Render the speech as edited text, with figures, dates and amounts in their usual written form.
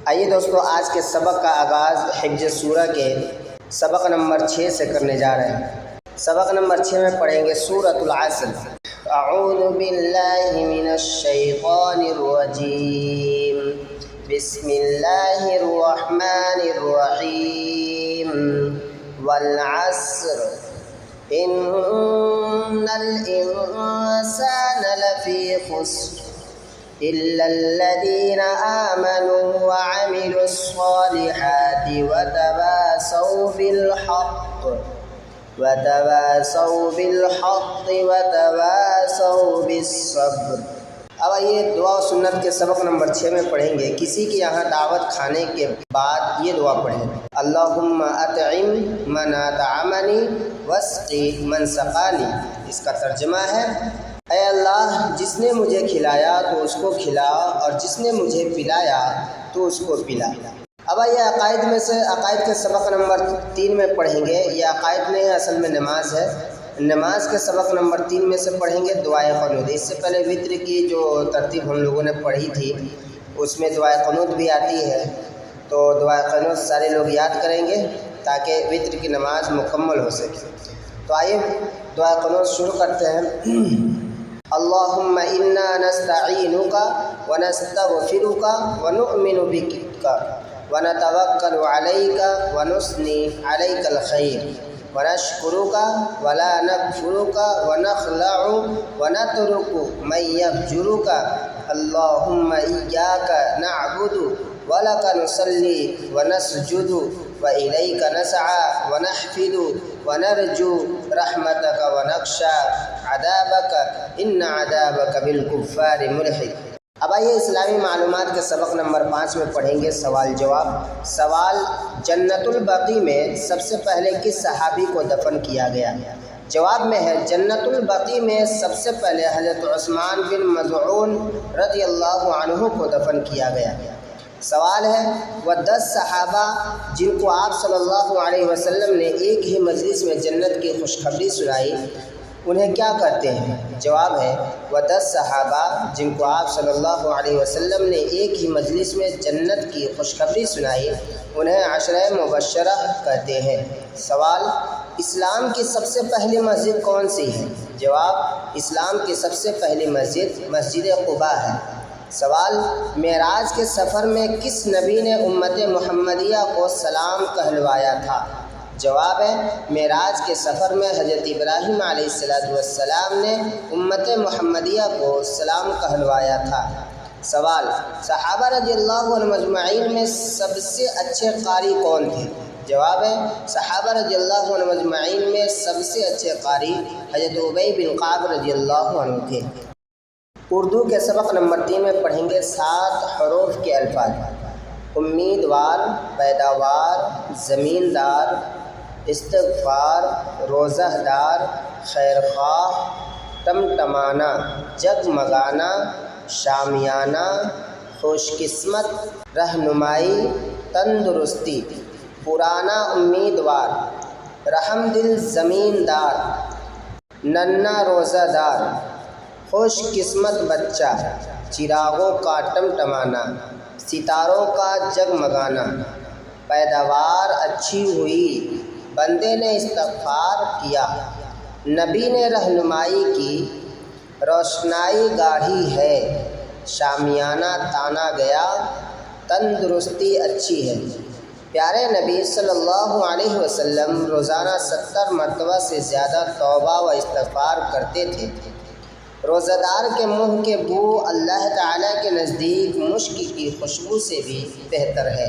آئیے دوستو، آج کے سبق کا آغاز حفظ سورہ کے سبق نمبر 6 سے کرنے جا رہے ہیں۔ سبق نمبر 6 میں پڑھیں گے سورۃ العصر۔ اعوذ باللہ من الشیطان الرجیم، بسم اللہ الرحمن الرحیم، والعصر ان الانسان لفی خسر إلا الذين آمنوا وعملوا الصالحات وتواصوا بالحق وتواصوا بالصبر۔ اب آئیے دعا و سنت کے سبق نمبر 6 میں پڑھیں گے۔ کسی کے یہاں دعوت کھانے کے بعد یہ دعا پڑھیں، اللہم اطعم من اطعمنی واسقی من سقانی۔ اس کا ترجمہ ہے، اے اللہ جس نے مجھے کھلایا تو اس کو کھلا، اور جس نے مجھے پلایا تو اس کو پلا۔ اب یہ عقائد میں سے عقائد کے سبق نمبر 3 میں پڑھیں گے۔ یہ عقائد نہیں ہے، اصل میں نماز ہے۔ نماز کے سبق نمبر 3 میں سے پڑھیں گے دعائے قنوت۔ اس سے پہلے وطر کی جو ترتیب ہم لوگوں نے پڑھی تھی اس میں دعائے قنوت بھی آتی ہے، تو دعائے قنوت سارے لوگ یاد کریں گے تاکہ وطر کی نماز مکمل ہو سکے۔ تو آئیے دعائے قنوت شروع کرتے ہیں۔ اللہم انا نستعینک ونستغفرک ونؤمن بک ونتوکل علیک ونثنی علیک الخیر ونشکرک ولا نکفرک ونخلع ونترک من یفجرک اللہم ایاک نعبد ولک نصلی ونسجد وإلیک نسعی ونحفد ونرجو رحمتک ونخشی عذابک ان عذابک بالکفار ملحق۔ اب آئیے اسلامی معلومات کے سبق نمبر 5 میں پڑھیں گے سوال جواب۔ سوال، جنت البقیع میں سب سے پہلے کس صحابی کو دفن کیا گیا؟ جواب میں ہے، جنت البقیع میں سب سے پہلے حضرت عثمان بن مظعون رضی اللہ عنہ کو دفن کیا گیا۔ سوال ہے، وہ 10 صحابہ جن کو آپ صلی اللہ علیہ وسلم نے ایک ہی مجلس میں جنت کی خوشخبری سنائی، انہیں کیا کہتے ہیں؟ جواب ہے، وہ 10 صحابہ جن کو آپ صلی اللہ علیہ وسلم نے ایک ہی مجلس میں جنت کی خوشخبری سنائی انہیں عشرہ مبشرہ کہتے ہیں۔ سوال، اسلام کی سب سے پہلی مسجد کون سی ہے؟ جواب، اسلام کی سب سے پہلی مسجد مسجد قباء ہے۔ سوال، معراج کے سفر میں کس نبی نے امت محمدیہ کو سلام کہلوایا تھا؟ جواب ہے، معراج کے سفر میں حضرت ابراہیم علیہ السلام نے امت محمدیہ کو سلام کہلوایا تھا۔ سوال، صحابہ رضی اللہ عنہ مجمعین میں سب سے اچھے قاری کون تھے؟ جواب ہے، صحابہ رضی اللہ عنہ مجمعین میں سب سے اچھے قاری حضرت ابی بن کعب رضی اللہ عنہ تھے۔ اردو کے سبق نمبر 3 میں پڑھیں گے 7 حروف کے الفاظ۔ امیدوار، پیداوار، زمیندار، استغفار، روزہ دار، خیر خواہ، ٹمٹمانا، جگمگانا، شامیانہ، خوش قسمت، رہنمائی، تندرستی۔ پرانا امیدوار، رحم دل زمیندار، ننھا روزہ دار، خوش قسمت بچہ، چراغوں کا ٹمٹمانا، ستاروں کا جگمگانا۔ پیداوار اچھی ہوئی، بندے نے استغفار کیا، نبی نے رہنمائی کی، روشنائی گاڑھی ہے، شامیانہ تانا گیا، تندرستی اچھی ہے۔ پیارے نبی صلی اللہ علیہ وسلم روزانہ 70 مرتبہ سے زیادہ توبہ و استغفار کرتے تھے۔ روزہ دار کے منہ کے بو اللہ تعالیٰ کے نزدیک مشک کی خوشبو سے بھی بہتر ہے۔